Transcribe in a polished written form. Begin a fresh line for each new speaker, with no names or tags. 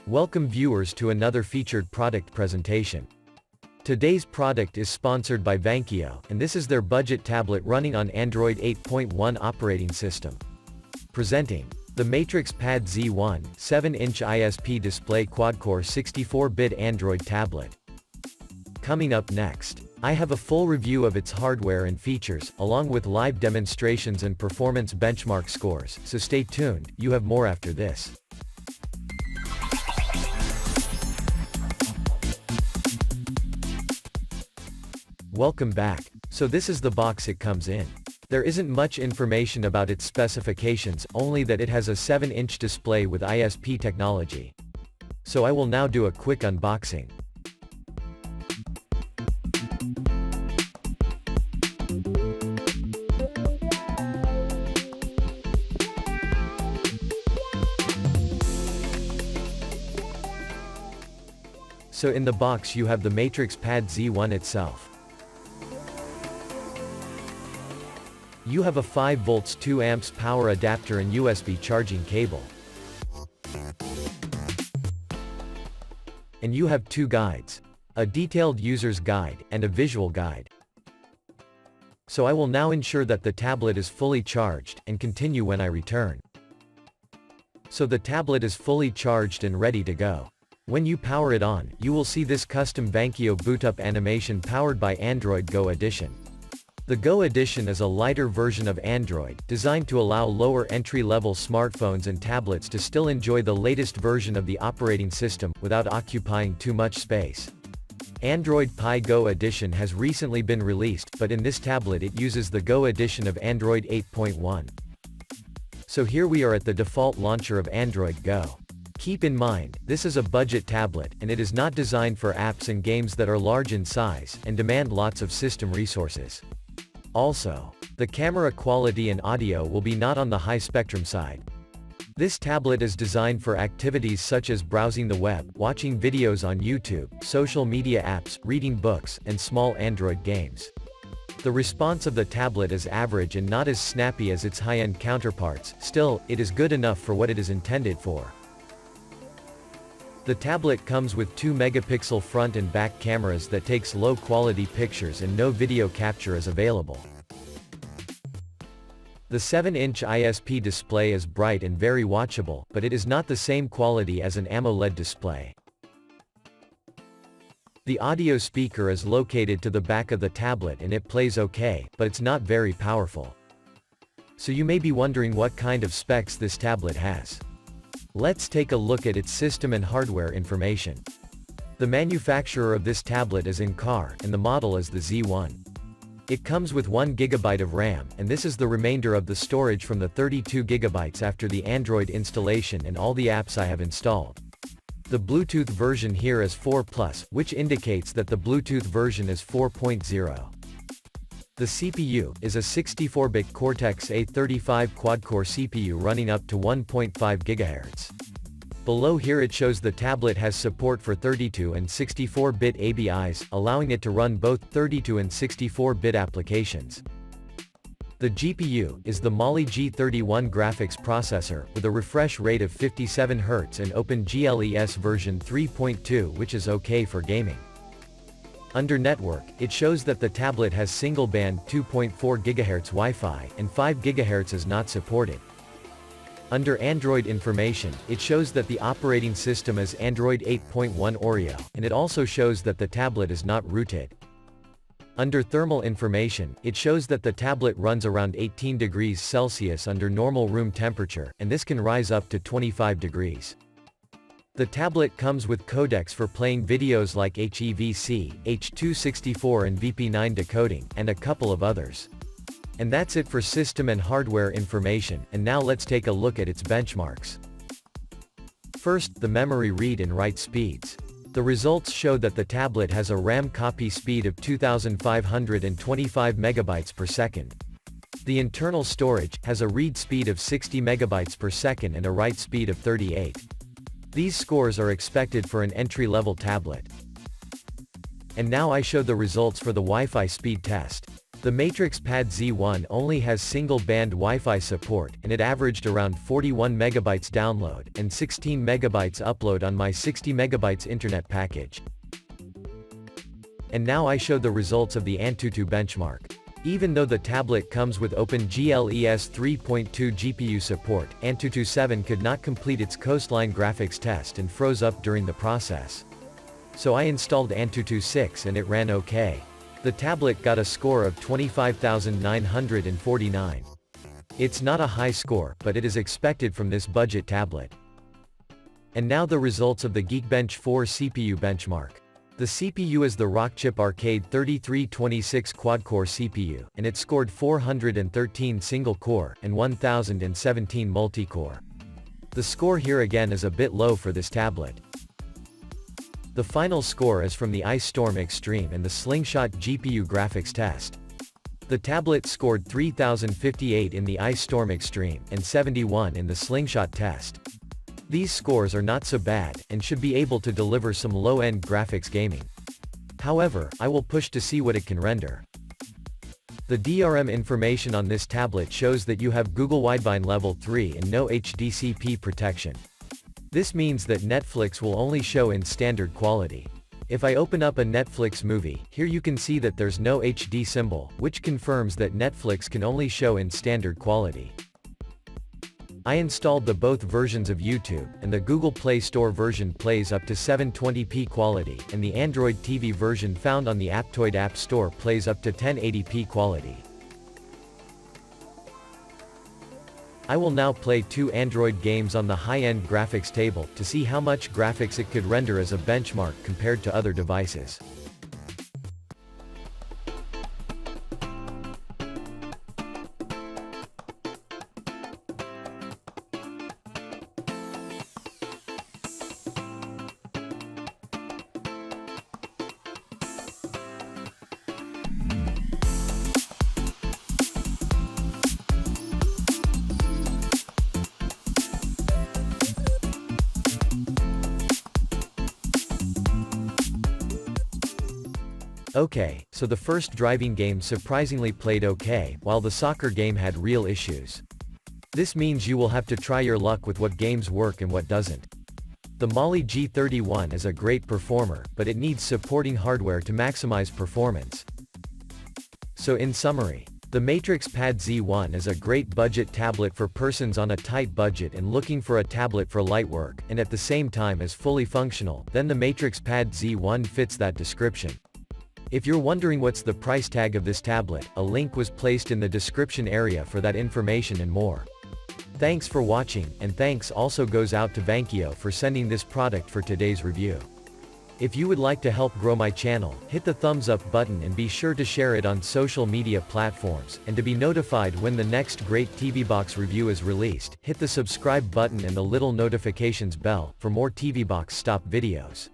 Welcome viewers to another featured product presentation. Today's product is sponsored by Vankyo, and this is their budget tablet running on Android 8.1 operating system. Presenting the MatrixPad Z1 7-inch ISP display quad-core 64-bit Android tablet. Coming up next, I have a full review of its hardware and features, along with live demonstrations and performance benchmark scores, so stay tuned, you have more after this. Welcome back. So this is the box it comes in. There isn't much information about its specifications, only that it has a 7-inch display with ISP technology. So I will now do a quick unboxing. So in the box you have the MatrixPad Z1 itself. You have a 5 volts 2 amps power adapter and USB charging cable. And you have 2 guides. A detailed user's guide, and a visual guide. So I will now ensure that the tablet is fully charged, and continue when I return. So the tablet is fully charged and ready to go. When you power it on, you will see this custom Vankyo boot-up animation powered by Android Go Edition. The Go Edition is a lighter version of Android, designed to allow lower entry-level smartphones and tablets to still enjoy the latest version of the operating system, without occupying too much space. Android Pie Go Edition has recently been released, but in this tablet it uses the Go Edition of Android 8.1. So here we are at the default launcher of Android Go. Keep in mind, this is a budget tablet, and it is not designed for apps and games that are large in size, and demand lots of system resources. Also, the camera quality and audio will be not on the high-spectrum side. This tablet is designed for activities such as browsing the web, watching videos on YouTube, social media apps, reading books, and small Android games. The response of the tablet is average and not as snappy as its high-end counterparts, still, it is good enough for what it is intended for. The tablet comes with 2-megapixel front and back cameras that takes low-quality pictures and no video capture is available. The 7-inch ISP display is bright and very watchable, but it is not the same quality as an AMOLED display. The audio speaker is located to the back of the tablet and it plays okay, but it's not very powerful. So you may be wondering what kind of specs this tablet has. Let's take a look at its system and hardware information. The manufacturer of this tablet is Incar, and the model is the Z1. It comes with 1 GB of RAM, and this is the remainder of the storage from the 32 GB after the Android installation and all the apps I have installed. The Bluetooth version here is 4+, which indicates that the Bluetooth version is 4.0. The CPU is a 64-bit Cortex-A35 quad-core CPU running up to 1.5 GHz. Below here it shows the tablet has support for 32 and 64-bit ABIs, allowing it to run both 32 and 64-bit applications. The GPU is the Mali G31 graphics processor, with a refresh rate of 57 Hz and OpenGLES version 3.2, which is okay for gaming. Under network, it shows that the tablet has single-band 2.4 GHz Wi-Fi, and 5 GHz is not supported. Under Android information, it shows that the operating system is Android 8.1 Oreo, and it also shows that the tablet is not rooted. Under thermal information, it shows that the tablet runs around 18 degrees Celsius under normal room temperature, and this can rise up to 25 degrees. The tablet comes with codecs for playing videos like HEVC, H.264 and VP9 decoding, and a couple of others. And that's it for system and hardware information, and now let's take a look at its benchmarks. First, the memory read and write speeds. The results show that the tablet has a RAM copy speed of 2525 megabytes per second. The internal storage has a read speed of 60 megabytes per second and a write speed of 38. These scores are expected for an entry-level tablet. And now I show the results for the Wi-Fi speed test. The MatrixPad Z1 only has single-band Wi-Fi support, and it averaged around 41 megabytes download, and 16 megabytes upload on my 60 megabytes internet package. And now I show the results of the Antutu benchmark. Even though the tablet comes with OpenGLES 3.2 GPU support, Antutu 7 could not complete its coastline graphics test and froze up during the process. So I installed Antutu 6 and it ran okay. The tablet got a score of 25,949. It's not a high score, but it is expected from this budget tablet. And now the results of the Geekbench 4 CPU benchmark. The CPU is the Rockchip Arcade 3326 quad-core CPU, and it scored 413 single-core, and 1017 multi-core. The score here again is a bit low for this tablet. The final score is from the Ice Storm Extreme and the Slingshot GPU graphics test. The tablet scored 3058 in the Ice Storm Extreme, and 71 in the Slingshot test. These scores are not so bad, and should be able to deliver some low-end graphics gaming. However, I will push to see what it can render. The DRM information on this tablet shows that you have Google Widebine Level 3 and no HDCP protection. This means that Netflix will only show in standard quality. If I open up a Netflix movie, here you can see that there's no HD symbol, which confirms that Netflix can only show in standard quality. I installed the both versions of YouTube, and the Google Play Store version plays up to 720p quality, and the Android TV version found on the Aptoide App Store plays up to 1080p quality. I will now play 2 Android games on the high-end graphics table, to see how much graphics it could render as a benchmark compared to other devices. Okay, so the first driving game surprisingly played okay, while the soccer game had real issues. This means you will have to try your luck with what games work and what doesn't. The Mali G31 is a great performer, but it needs supporting hardware to maximize performance. So in summary, the MatrixPad Z1 is a great budget tablet for persons on a tight budget and looking for a tablet for light work, and at the same time is fully functional, then the MatrixPad Z1 fits that description. If you're wondering what's the price tag of this tablet, a link was placed in the description area for that information and more. Thanks for watching, and thanks also goes out to Vankyo for sending this product for today's review. If you would like to help grow my channel, hit the thumbs up button and be sure to share it on social media platforms, and to be notified when the next great TV Box review is released, hit the subscribe button and the little notifications bell, for more TV Box Stop videos.